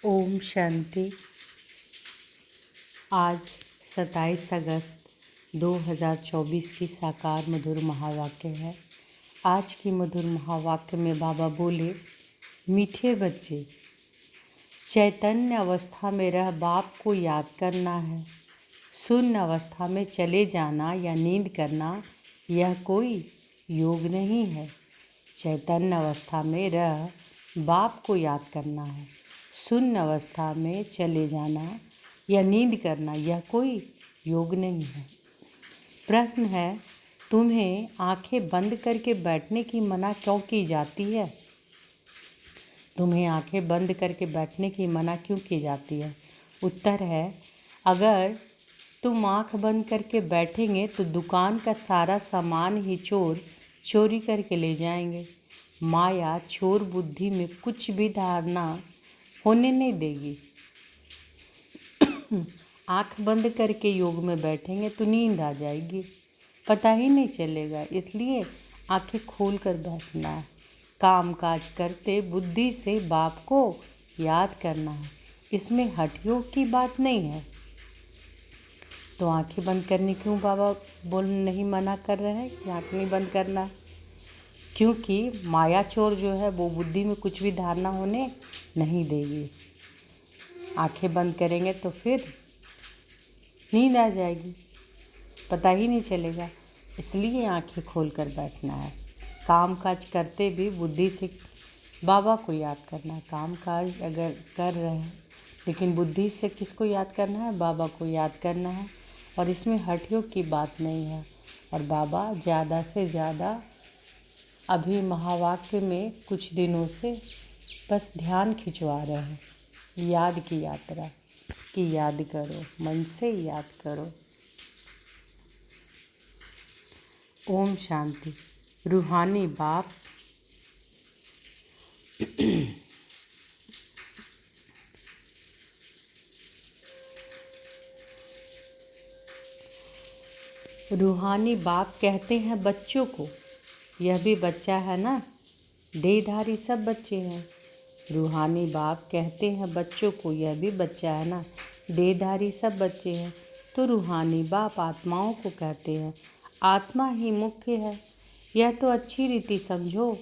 ओम शांति। आज 27 अगस्त 2024 की साकार मधुर महावाक्य है। आज की मधुर महावाक्य में बाबा बोले, मीठे बच्चे, चैतन्य अवस्था में रह बाप को याद करना है। शून्य अवस्था में चले जाना या नींद करना यह कोई योग नहीं है। चैतन्य अवस्था में रह बाप को याद करना है। शून्य अवस्था में चले जाना या नींद करना यह कोई योग नहीं है। प्रश्न है, तुम्हें आंखें बंद करके बैठने की मना क्यों की जाती है? तुम्हें आंखें बंद करके बैठने की मना क्यों की जाती है? उत्तर है, अगर तुम आंख बंद करके बैठेंगे तो दुकान का सारा सामान ही चोर चोरी करके ले जाएंगे। माया चोर बुद्धि में कुछ भी धारणा होने नहीं देगी। आंख बंद करके योग में बैठेंगे तो नींद आ जाएगी, पता ही नहीं चलेगा। इसलिए आंखें खोल कर बैठना है। काम काज करते बुद्धि से बाप को याद करना है। इसमें हठयोग की बात नहीं है। तो आंखें बंद करने क्यों बाबा नहीं मना कर रहे हैं कि आंख नहीं बंद करना है? क्योंकि माया चोर जो है वो बुद्धि में कुछ भी धारणा होने नहीं देगी। आंखें बंद करेंगे तो फिर नींद आ जाएगी, पता ही नहीं चलेगा। इसलिए आंखें खोल कर बैठना है। काम काज करते भी बुद्धि से बाबा को याद करना है। काम काज अगर कर रहे हैं लेकिन बुद्धि से किसको याद करना है? बाबा को याद करना है। और इसमें हठयोग की बात नहीं है। और बाबा ज़्यादा से ज़्यादा अभी महावाक्य में कुछ दिनों से बस ध्यान खिंचवा रहे हैं। याद की यात्रा की याद करो, मन से याद करो। ओम शांति। रूहानी बाप रूहानी बाप कहते हैं बच्चों को, यह भी बच्चा है ना, देहधारी सब बच्चे हैं। रूहानी बाप कहते हैं बच्चों को, यह भी बच्चा है ना, देहधारी सब बच्चे हैं। तो रूहानी बाप आत्माओं को कहते हैं, आत्मा ही मुख्य है। यह तो अच्छी रीति समझो।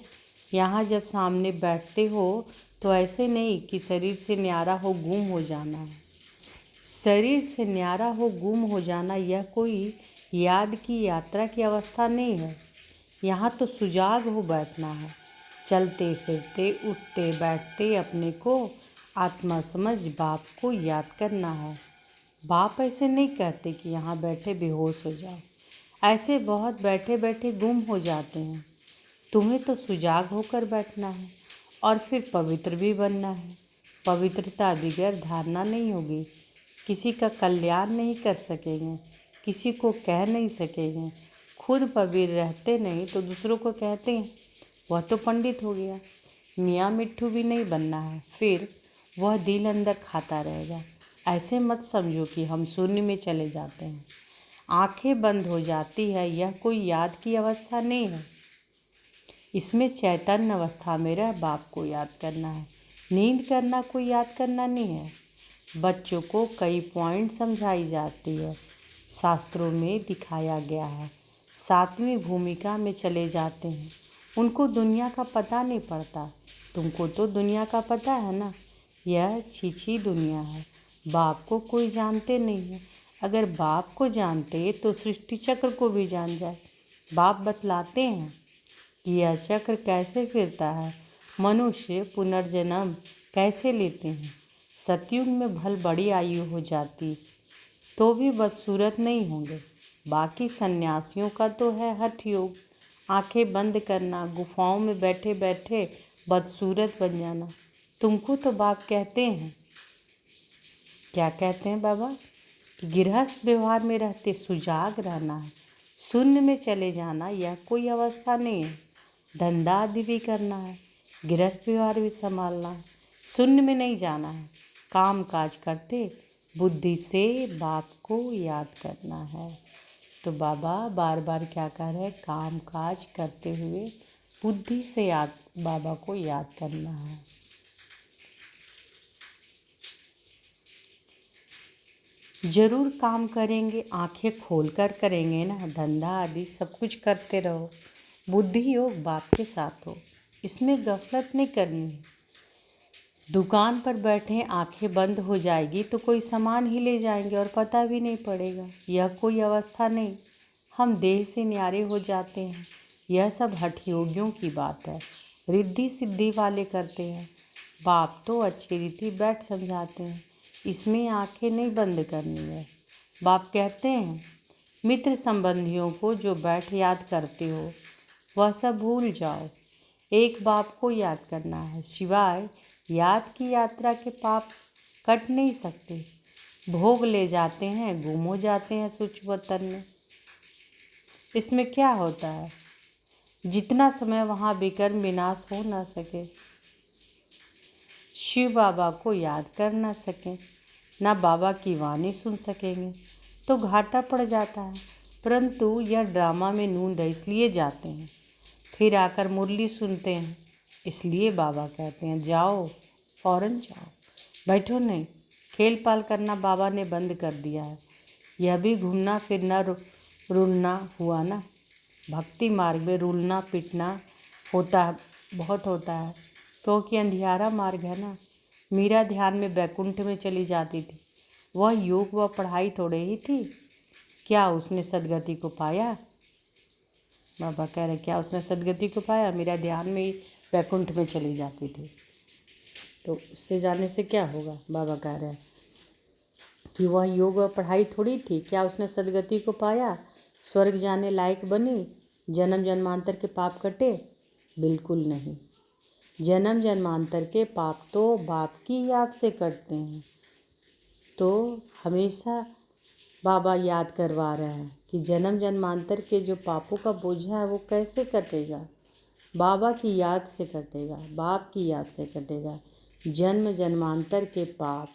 यहाँ जब सामने बैठते हो तो ऐसे नहीं कि शरीर से न्यारा हो गुम हो जाना है। शरीर से न्यारा हो गुम हो जाना यह कोई याद की यात्रा की अवस्था नहीं है। यहाँ तो सुजाग हो बैठना है। चलते फिरते उठते बैठते अपने को आत्मा समझ बाप को याद करना है। बाप ऐसे नहीं कहते कि यहाँ बैठे बेहोश हो जाओ। ऐसे बहुत बैठे बैठे गुम हो जाते हैं। तुम्हें तो सुजाग होकर बैठना है और फिर पवित्र भी बनना है। पवित्रता बगैर धारणा नहीं होगी। किसी का कल्याण नहीं कर सकेंगे, किसी को कह नहीं सकेंगे। खुद पवित्र रहते नहीं तो दूसरों को कहते हैं वह तो पंडित हो गया। मियाँ मिट्ठू भी नहीं बनना है, फिर वह दिल अंदर खाता रहेगा। ऐसे मत समझो कि हम शून्य में चले जाते हैं। आंखें बंद हो जाती है, यह कोई याद की अवस्था नहीं है। इसमें चैतन्य अवस्था में रह बाप को याद करना है। नींद करना कोई याद करना नहीं है। बच्चों को कई पॉइंट समझाई जाती है, शास्त्रों में दिखाया गया है। सातवीं भूमिका में चले जाते हैं। उनको दुनिया का पता नहीं पड़ता। तुमको तो दुनिया का पता है ना, यह छीछी दुनिया है। बाप को कोई जानते नहीं है। अगर बाप को जानते तो सृष्टि चक्र को भी जान जाए। बाप बतलाते हैं कि यह चक्र कैसे फिरता है, मनुष्य पुनर्जन्म कैसे लेते हैं। सतयुग में भल बड़ी आयु हो जाती तो भी बदसूरत नहीं होंगे। बाकी सन्यासियों का तो है हठ योग, आंखें बंद करना, गुफाओं में बैठे बैठे बदसूरत बन जाना। तुमको तो बाप कहते हैं, क्या कहते हैं बाबा, कि गृहस्थ व्यवहार में रहते सुजाग रहना है। शून्य में चले जाना यह कोई अवस्था नहीं है। धंधा आदि भी करना है, गृहस्थ व्यवहार भी संभालना है, शून्य में नहीं जाना है। काम काज करते बुद्धि से बाप को याद करना है। तो बाबा बार बार क्या कह रहे हैं, काम काज करते हुए बुद्धि से बाबा को याद करना है। जरूर काम करेंगे, आंखें खोल कर करेंगे ना, धंधा आदि सब कुछ करते रहो। बुद्धि योग बाप के साथ हो, इसमें गफलत नहीं करनी है। दुकान पर बैठे आंखें बंद हो जाएगी तो कोई सामान ही ले जाएंगे और पता भी नहीं पड़ेगा। यह कोई अवस्था नहीं, हम देह से न्यारे हो जाते हैं। यह सब हठ योगियों की बात है, रिद्धि सिद्धि वाले करते हैं। बाप तो अच्छी रीति बैठ समझाते हैं, इसमें आंखें नहीं बंद करनी है। बाप कहते हैं मित्र संबंधियों को जो बैठ याद करते हो वह सब भूल जाओ, एक बाप को याद करना है। सिवाय याद की यात्रा के पाप कट नहीं सकते। भोग ले जाते हैं, गुम हो जाते हैं सूक्ष्म वतन में। इसमें क्या होता है, जितना समय वहाँ विकर्म विनाश हो ना सके, शिव बाबा को याद कर ना सकें, ना बाबा की वाणी सुन सकेंगे तो घाटा पड़ जाता है। परंतु यह ड्रामा में नूंद है, इसलिए जाते हैं। फिर आकर मुरली सुनते हैं, इसलिए बाबा कहते हैं जाओ, फौरन जाओ, बैठो नहीं। खेल पाल करना बाबा ने बंद कर दिया है। यह भी घूमना फिरना रुलना हुआ ना। भक्ति मार्ग में रुलना पिटना होता है, बहुत होता है, क्योंकि अंधियारा मार्ग है ना। मीरा ध्यान में बैकुंठ में चली जाती थी, वह योग व पढ़ाई थोड़े ही थी। क्या उसने सदगति को पाया? बाबा कह रहे क्या उसने सदगति को पाया? मीरा ध्यान में ही बैकुंठ में चली जाती थी, तो उससे जाने से क्या होगा? बाबा कह रहे हैं कि वह योग व पढ़ाई थोड़ी थी। क्या उसने सदगति को पाया? स्वर्ग जाने लायक बनी? जन्म जन्मांतर के पाप कटे? बिल्कुल नहीं। जन्म जन्मांतर के पाप तो बाप की याद से कटते हैं। तो हमेशा बाबा याद करवा रहे हैं कि जन्म जन्मांतर के जो पापों का बोझा है वो कैसे कटेगा? बाबा की याद से कटेगा, बाप की याद से कटेगा। जन्म जन्मांतर के पाप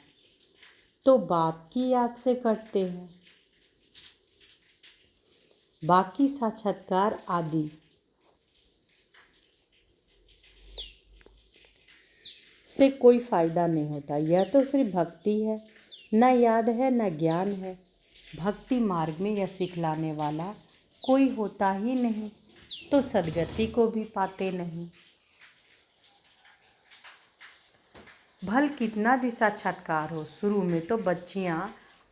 तो बाप की याद से कटते हैं। बाकी साक्षात्कार आदि से कोई फायदा नहीं होता। यह तो सिर्फ भक्ति है, न याद है न ज्ञान है। भक्ति मार्ग में यह सिखलाने वाला कोई होता ही नहीं, तो सदगति को भी पाते नहीं। भल कितना भी साक्षात्कार हो, शुरू में तो बच्चियां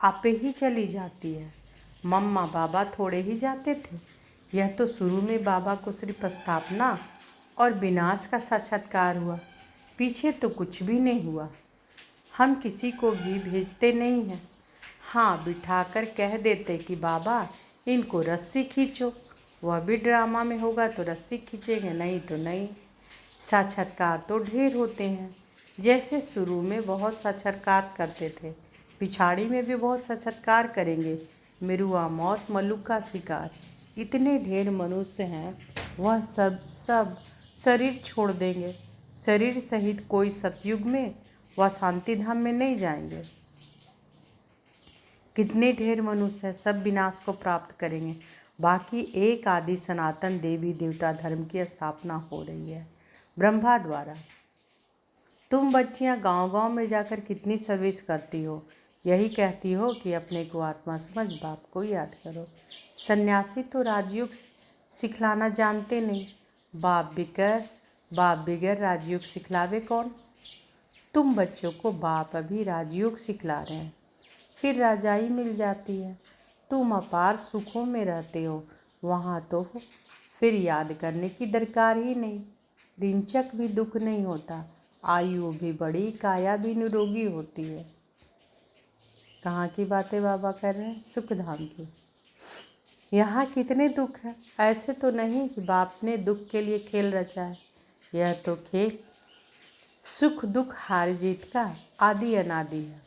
आपे ही चली जाती है। मम्मा बाबा थोड़े ही जाते थे। यह तो शुरू में बाबा को सिर्फ स्थापना और विनाश का साक्षात्कार हुआ, पीछे तो कुछ भी नहीं हुआ। हम किसी को भी भेजते नहीं हैं। हाँ, बिठाकर कह देते कि बाबा इनको रस्सी खींचो, वह भी ड्रामा में होगा तो रस्सी खींचेंगे, नहीं तो नहीं। साक्षात्कार तो ढेर होते हैं, जैसे शुरू में बहुत साक्षात्कार करते थे, पिछाड़ी में भी बहुत साक्षात्कार करेंगे। मिरुआ मौत मल्लुक का शिकार, इतने ढेर मनुष्य हैं, वह सब शरीर छोड़ देंगे। शरीर सहित कोई सतयुग में व शांति धाम में नहीं जाएंगे। कितने ढेर मनुष्य हैं, सब विनाश को प्राप्त करेंगे। बाकी एक आदि सनातन देवी देवता धर्म की स्थापना हो रही है ब्रह्मा द्वारा। तुम बच्चियां गांव-गांव में जाकर कितनी सर्विस करती हो, यही कहती हो कि अपने को आत्मा समझ, बाप को याद करो। सन्यासी तो राजयोग सिखलाना जानते नहीं। बाप बिगर राजयोग सिखलावे कौन? तुम बच्चों को बाप अभी राजयोग सिखला रहे हैं, फिर राजाई मिल जाती है। तुम अपार सुखों में रहते हो, वहाँ तो फिर याद करने की दरकार ही नहीं। रिंचक भी दुख नहीं होता, आयु भी बड़ी, काया भी निरोगी होती है। कहाँ की बातें बाबा कर रहे हैं? सुखधाम की। यहाँ कितने दुख है, ऐसे तो नहीं कि बाप ने दुख के लिए खेल रचा है। यह तो खेल सुख दुख हार जीत का आदि अनादि है।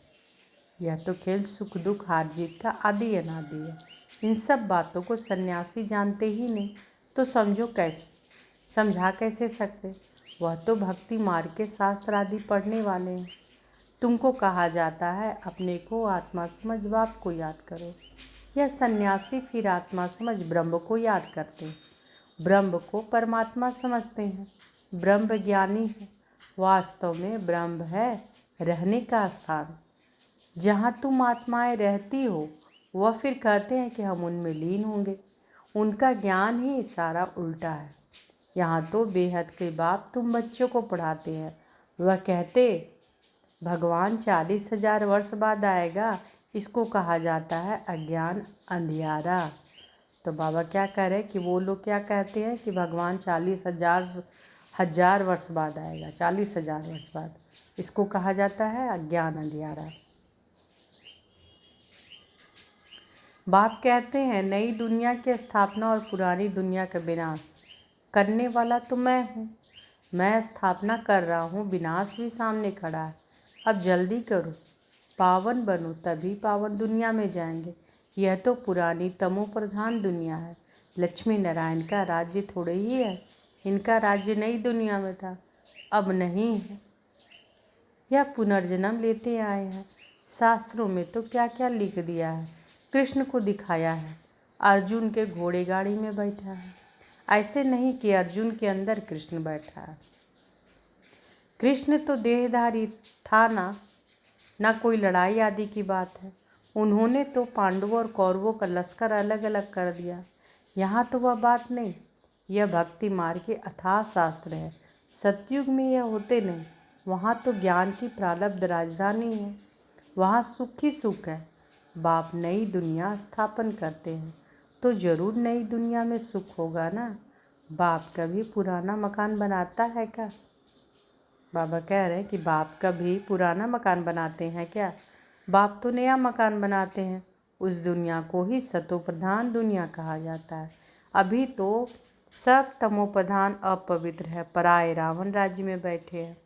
यह तो खेल सुख दुख हार जीत का आदि अनादि है। इन सब बातों को सन्यासी जानते ही नहीं, तो समझा कैसे सकते? वह तो भक्ति मार्ग के शास्त्र आदि पढ़ने वाले हैं। तुमको कहा जाता है अपने को आत्मा समझ, बाप को याद करो। यह सन्यासी फिर आत्मा समझ ब्रह्म को याद करते हैं, ब्रह्म को परमात्मा समझते हैं। ब्रह्म ज्ञानी है, वास्तव में ब्रह्म है रहने का स्थान। जहाँ तुम आत्माएं रहती हो वह फिर कहते हैं कि हम उनमें लीन होंगे। उनका ज्ञान ही सारा उल्टा है। यहाँ तो बेहद के बाप तुम बच्चों को पढ़ाते हैं। वह कहते भगवान 40,000 वर्ष बाद आएगा। इसको कहा जाता है अज्ञान अंधियारा। तो बाबा क्या कह रहे हैं कि वो लोग क्या कहते हैं कि भगवान 40,000 वर्ष बाद आएगा, 40,000 वर्ष बाद। इसको कहा जाता है अज्ञान अंधियारा। बाप कहते हैं नई दुनिया की स्थापना और पुरानी दुनिया का विनाश करने वाला तो मैं हूँ। मैं स्थापना कर रहा हूँ, विनाश भी सामने खड़ा है। अब जल्दी करो, पावन बनो, तभी पावन दुनिया में जाएंगे। यह तो पुरानी तमो प्रधान दुनिया है। लक्ष्मी नारायण का राज्य थोड़े ही है। इनका राज्य नई दुनिया में था, अब नहीं है। यह पुनर्जन्म लेते आए हैं। शास्त्रों में तो क्या क्या लिख दिया है। कृष्ण को दिखाया है, अर्जुन के घोड़े गाड़ी में बैठा है। ऐसे नहीं कि अर्जुन के अंदर कृष्ण बैठा है। कृष्ण तो देहधारी था ना कोई लड़ाई आदि की बात है। उन्होंने तो पांडवों और कौरवों का लश्कर अलग अलग कर दिया। यहाँ तो वह बात नहीं। यह भक्ति मार्ग के अथाह शास्त्र है। सतयुग में यह होते नहीं। वहाँ तो ज्ञान की प्रारब्ध राजधानी है। वहाँ सुख ही सुख है। बाप नई दुनिया स्थापन करते हैं तो जरूर नई दुनिया में सुख होगा ना। बाप कभी पुराना मकान बनाता है क्या? बाबा कह रहे हैं कि बाप कभी पुराना मकान बनाते हैं क्या? बाप तो नया मकान बनाते हैं। उस दुनिया को ही सतोप्रधान दुनिया कहा जाता है। अभी तो सब तमोप्रधान अपवित्र है, पराये रावण राज्य में बैठे हैं।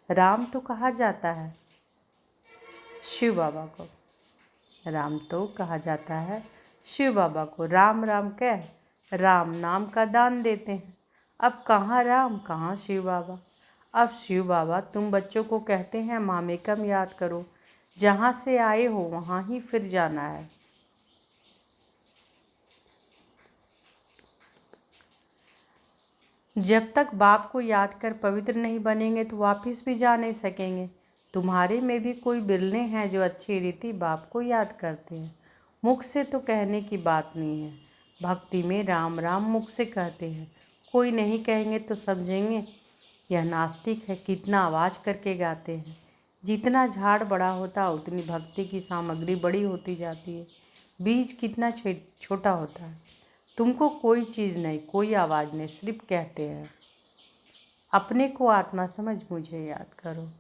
राम तो कहा जाता है शिव बाबा को, राम तो कहा जाता है शिव बाबा को। राम राम कह राम नाम का दान देते हैं। अब कहाँ राम, कहाँ शिव बाबा। अब शिव बाबा तुम बच्चों को कहते हैं मामेकम याद करो, जहाँ से आए हो वहाँ ही फिर जाना है। जब तक बाप को याद कर पवित्र नहीं बनेंगे तो वापस भी जा नहीं सकेंगे। तुम्हारे में भी कोई बिरले हैं जो अच्छी रीति बाप को याद करते हैं। मुख से तो कहने की बात नहीं है। भक्ति में राम राम मुख से कहते हैं। कोई नहीं कहेंगे तो समझेंगे यह नास्तिक है। कितना आवाज़ करके गाते हैं। जितना झाड़ बड़ा होता उतनी भक्ति की सामग्री बड़ी होती जाती है। बीज कितना छोटा होता है। तुमको कोई चीज़ नहीं, कोई आवाज़ नहीं, सिर्फ कहते हैं अपने को आत्मा समझ मुझे याद करो।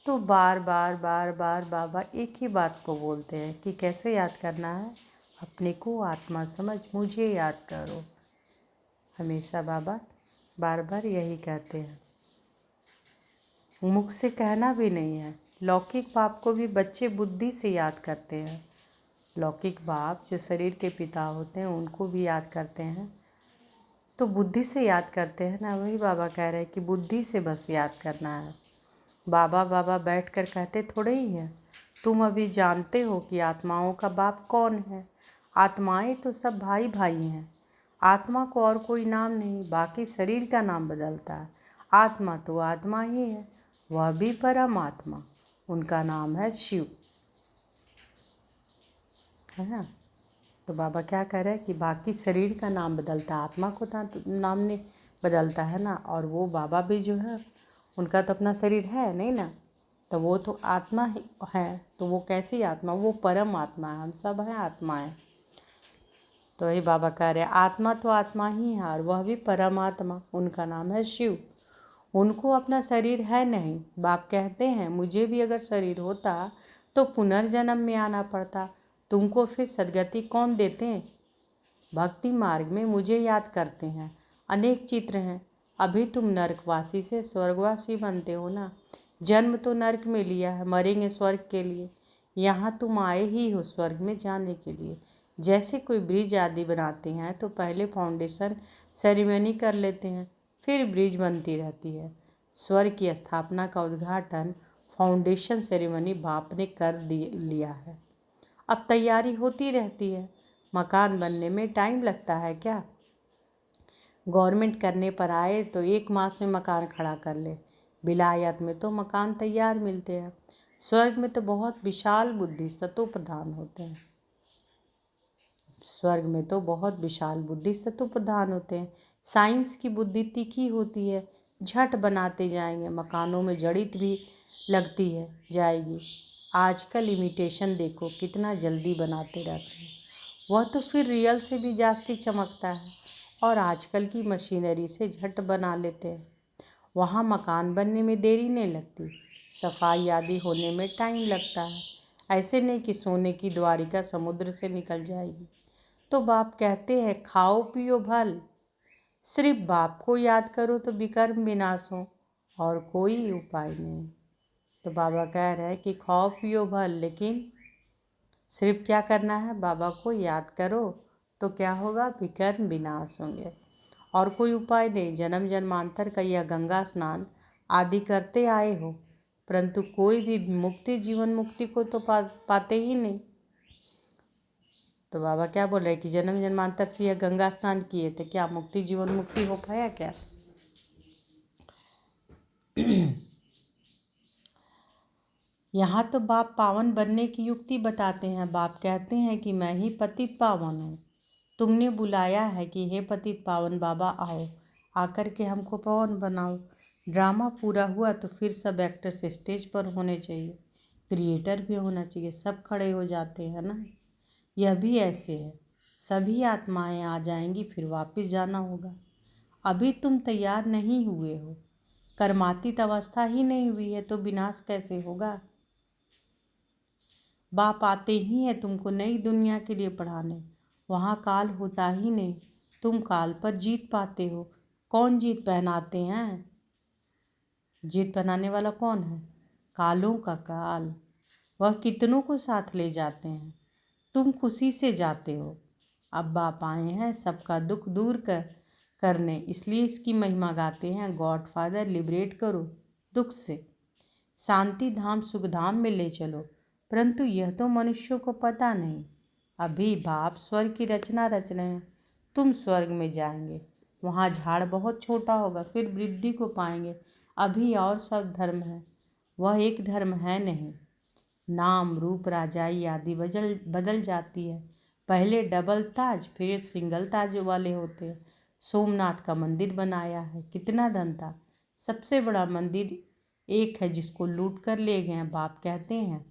तो बार बार बार बार बाबा एक ही बात को बोलते हैं कि कैसे याद करना है। अपने को आत्मा समझ मुझे याद करो। हमेशा बाबा बार बार यही कहते हैं। मुख से कहना भी नहीं है। लौकिक बाप को भी बच्चे बुद्धि से याद करते हैं। लौकिक बाप जो शरीर के पिता होते हैं उनको भी याद करते हैं, तो बुद्धि से याद करते हैं ना। वही बाबा कह रहे हैं कि बुद्धि से बस याद करना है। बाबा बाबा बैठ कर कहते थोड़े ही है। तुम अभी जानते हो कि आत्माओं का बाप कौन है। आत्माएं तो सब भाई भाई हैं। आत्मा को और कोई नाम नहीं, बाकी शरीर का नाम बदलता है। आत्मा तो आत्मा ही है, वह भी परमात्मा। उनका नाम है शिव, है ना। तो बाबा क्या कह रहे हैं कि बाकी शरीर का नाम बदलता है, आत्मा को नाम नहीं बदलता है ना। और वो बाबा भी जो है उनका तो अपना शरीर है नहीं ना, तो वो तो आत्मा ही है। तो वो कैसी आत्मा, वो परम आत्मा है। हम सब हैं आत्माएं। तो वही बाबा कह रहे हैं आत्मा तो आत्मा ही है और वह भी परमात्मा। उनका नाम है शिव। उनको अपना शरीर है नहीं। बाप कहते हैं मुझे भी अगर शरीर होता तो पुनर्जन्म में आना पड़ता। तुमको फिर सदगति कौन देते हैं? भक्ति मार्ग में मुझे याद करते हैं। अनेक चित्र हैं। अभी तुम नरकवासी से स्वर्गवासी बनते हो ना। जन्म तो नरक में लिया है, मरेंगे स्वर्ग के लिए। यहाँ तुम आए ही हो स्वर्ग में जाने के लिए। जैसे कोई ब्रिज आदि बनाते हैं तो पहले फाउंडेशन सेरेमनी कर लेते हैं, फिर ब्रिज बनती रहती है। स्वर्ग की स्थापना का उद्घाटन फाउंडेशन सेरेमनी बाप ने कर लिया है। अब तैयारी होती रहती है। मकान बनने में टाइम लगता है क्या? गवर्नमेंट करने पर आए तो 1 मास में मकान खड़ा कर ले। विलायत में तो मकान तैयार मिलते हैं। स्वर्ग में तो बहुत विशाल बुद्धि सतो प्रधान होते हैं। स्वर्ग में तो बहुत विशाल बुद्धि सतो प्रधान होते हैं। साइंस की बुद्धि तीखी होती है, झट बनाते जाएंगे, मकानों में जड़ित भी लगती है जाएगी। आजकल इमिटेशन देखो कितना जल्दी बनाते रहते हैं, वह तो फिर रियल से भी जास्ती चमकता है। और आजकल की मशीनरी से झट बना लेते हैं, वहाँ मकान बनने में देरी नहीं लगती, सफाई आदि होने में टाइम लगता है। ऐसे नहीं कि सोने की द्वारिका समुद्र से निकल जाएगी। तो बाप कहते हैं खाओ पियो भल, सिर्फ बाप को याद करो तो विकर्म विनाश हो, और कोई उपाय नहीं। तो बाबा कह रहे हैं कि खाओ पियो भल, लेकिन सिर्फ क्या करना है, बाबा को याद करो तो क्या होगा, विकर्म विनाश होंगे, और कोई उपाय नहीं। जन्म जन्मांतर का यह गंगा स्नान आदि करते आए हो, परंतु कोई भी मुक्ति, जीवन मुक्ति को तो पाते ही नहीं। तो बाबा क्या बोल रहे हैं कि जन्म जन्मांतर से यह गंगा स्नान किए थे, क्या मुक्ति, जीवन मुक्ति हो पाया क्या? यहाँ तो बाप पावन बनने की युक्ति बताते हैं। बाप कहते हैं कि मैं ही पतित पावन हूँ, तुमने बुलाया है कि हे पतित पावन बाबा आओ, आकर के हमको पावन बनाओ। ड्रामा पूरा हुआ तो फिर सब एक्टर्स स्टेज पर होने चाहिए, क्रिएटर भी होना चाहिए, सब खड़े हो जाते हैं ना। यह भी ऐसे है, सभी आत्माएं आ जाएंगी, फिर वापस जाना होगा। अभी तुम तैयार नहीं हुए हो, कर्मातीत अवस्था ही नहीं हुई है, तो विनाश कैसे होगा? बाप आते ही है तुमको नई दुनिया के लिए पढ़ाने, वहाँ काल होता ही नहीं, तुम काल पर जीत पाते हो। कौन जीत पहनाते हैं? जीत पहनाने वाला कौन है? कालों का काल, वह कितनों को साथ ले जाते हैं, तुम खुशी से जाते हो। अब बाप आए हैं सबका दुख दूर करने, इसलिए इसकी महिमा गाते हैं। गॉड फादर लिबरेट करो दुख से, शांति धाम सुख धाम में ले चलो। परंतु यह तो मनुष्यों को पता नहीं। अभी बाप स्वर्ग की रचना रच रहे हैं, तुम स्वर्ग में जाएंगे, वहाँ झाड़ बहुत छोटा होगा, फिर वृद्धि को पाएंगे। अभी और सब धर्म है, वह एक धर्म है नहीं। नाम रूप राजाई आदि बदल जाती है, पहले डबल ताज फिर सिंगल ताज वाले होते हैं। सोमनाथ का मंदिर बनाया है, कितना धन था, सबसे बड़ा मंदिर एक है जिसको लूट कर ले गए। बाप कहते हैं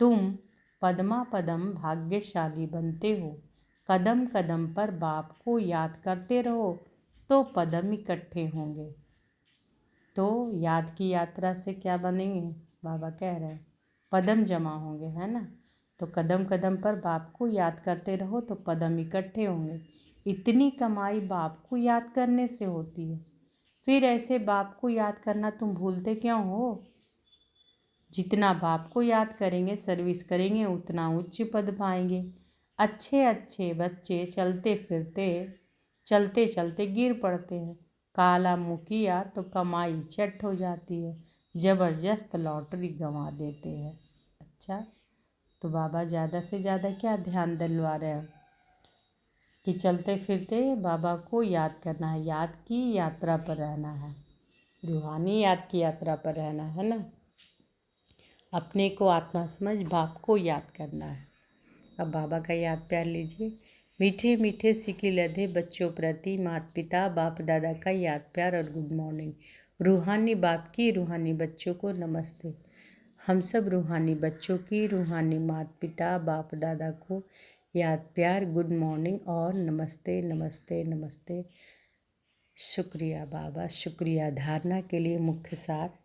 तुम पदमा पदम भाग्यशाली बनते हो, कदम कदम पर बाप को याद करते रहो तो पदम इकट्ठे होंगे। तो याद की यात्रा से क्या बनेंगे, बाबा कह रहे हैं पदम जमा होंगे, है ना। तो कदम कदम पर बाप को याद करते रहो तो पदम इकट्ठे होंगे। इतनी कमाई बाप को याद करने से होती है, फिर ऐसे बाप को याद करना तुम भूलते क्यों हो? जितना बाप को याद करेंगे, सर्विस करेंगे, उतना उच्च पद पाएंगे। अच्छे अच्छे बच्चे चलते चलते गिर पड़ते हैं, काला मुँह किया तो कमाई चट हो जाती है, ज़बरदस्त लॉटरी गंवा देते हैं। अच्छा, तो बाबा ज़्यादा से ज़्यादा क्या ध्यान दिलवा रहे हैं कि चलते फिरते बाबा को याद करना है, याद की यात्रा पर रहना है, रूहानी याद की यात्रा पर रहना है ना। अपने को आत्मा समझ बाप को याद करना है। अब बाबा का याद प्यार लीजिए। मीठे मीठे सिकी लधे बच्चों प्रति माता पिता बाप दादा का याद प्यार और गुड मॉर्निंग। रूहानी बाप की रूहानी बच्चों को नमस्ते। हम सब रूहानी बच्चों की रूहानी माता पिता बाप दादा को याद प्यार, गुड मॉर्निंग और नमस्ते नमस्ते नमस्ते। शुक्रिया बाबा, शुक्रिया। धारणा के लिए मुख्य सार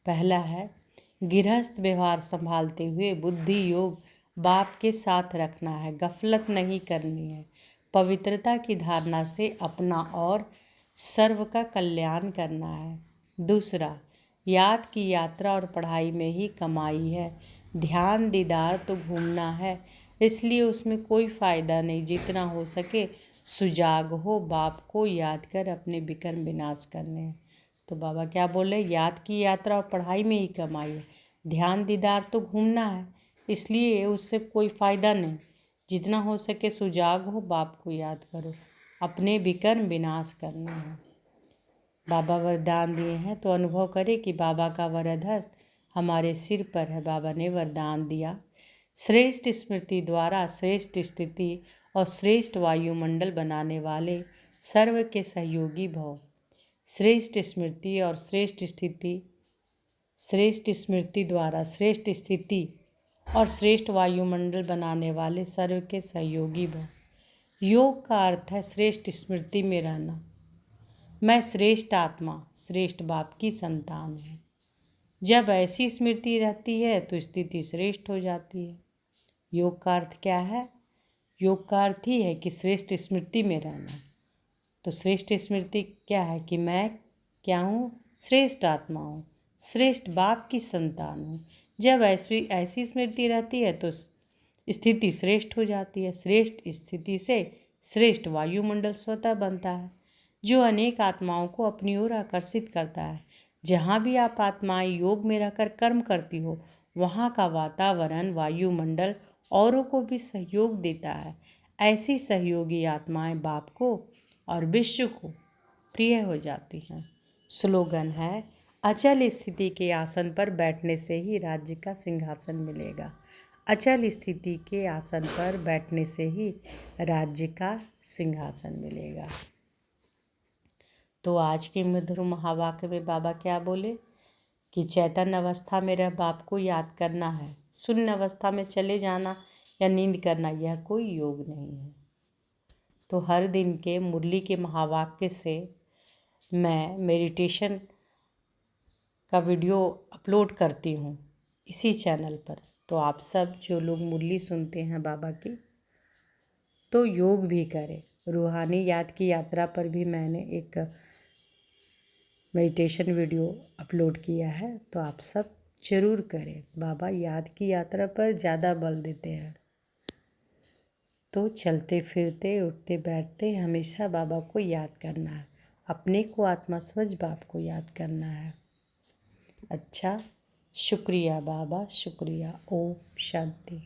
पहला है, गृहस्थ व्यवहार संभालते हुए बुद्धि योग बाप के साथ रखना है, गफलत नहीं करनी है। पवित्रता की धारणा से अपना और सर्व का कल्याण करना है। दूसरा, याद की यात्रा और पढ़ाई में ही कमाई है। ध्यान दीदार तो घूमना है, इसलिए उसमें कोई फ़ायदा नहीं। जितना हो सके सुजाग हो, बाप को याद कर अपने विकर्म विनाश करने हैं। तो बाबा क्या बोले, याद की यात्रा और पढ़ाई में ही कमाई है, ध्यान दीदार तो घूमना है, इसलिए उससे कोई फ़ायदा नहीं। जितना हो सके सुजाग हो, बाप को याद करो, अपने विकर्म विनाश करना है। बाबा वरदान दिए हैं तो अनुभव करें कि बाबा का वरद हस्त हमारे सिर पर है, बाबा ने वरदान दिया। श्रेष्ठ स्मृति द्वारा श्रेष्ठ स्थिति और श्रेष्ठ वायुमंडल बनाने वाले सर्व के सहयोगी भव। श्रेष्ठ स्मृति और श्रेष्ठ स्थिति, श्रेष्ठ स्मृति द्वारा श्रेष्ठ स्थिति और श्रेष्ठ वायुमंडल बनाने वाले सर्व के सहयोगी भव। योग का अर्थ है श्रेष्ठ स्मृति में रहना। मैं श्रेष्ठ आत्मा, श्रेष्ठ बाप की संतान हूँ। जब ऐसी स्मृति रहती है तो स्थिति श्रेष्ठ हो जाती है। योग का अर्थ क्या है? योग का अर्थ ही है कि श्रेष्ठ स्मृति में रहना। तो श्रेष्ठ स्मृति क्या है कि मैं क्या हूँ? श्रेष्ठ आत्मा हूँ, श्रेष्ठ बाप की संतान हूँ। जब ऐसी स्मृति रहती है तो स्थिति श्रेष्ठ हो जाती है। श्रेष्ठ स्थिति से श्रेष्ठ वायुमंडल स्वतः बनता है, जो अनेक आत्माओं को अपनी ओर आकर्षित करता है। जहाँ भी आप आत्माएं योग में रहकर कर्म करती हो, वहाँ का वातावरण, वायुमंडल औरों को भी सहयोग देता है। ऐसी सहयोगी आत्माएं बाप को और विश्व को प्रिय हो जाती हैं। स्लोगन है, अचल स्थिति के आसन पर बैठने से ही राज्य का सिंहासन मिलेगा। अचल स्थिति के आसन पर बैठने से ही राज्य का सिंहासन मिलेगा। तो आज के मधुर महावाक्य में बाबा क्या बोले कि चैतन्य अवस्था में रह बाप को याद करना है। शून्य अवस्था में चले जाना या नींद करना, यह कोई योग नहीं है। तो हर दिन के मुरली के महावाक्य से मैं मेडिटेशन का वीडियो अपलोड करती हूँ इसी चैनल पर। तो आप सब जो लोग मुरली सुनते हैं बाबा की, तो योग भी करें। रूहानी याद की यात्रा पर भी मैंने एक मेडिटेशन वीडियो अपलोड किया है, तो आप सब ज़रूर करें। बाबा याद की यात्रा पर ज़्यादा बल देते हैं। तो चलते फिरते, उठते बैठते हमेशा बाबा को याद करना है। अपने को आत्मा समझ बाप को याद करना है। अच्छा, शुक्रिया बाबा, शुक्रिया। ओम शांति।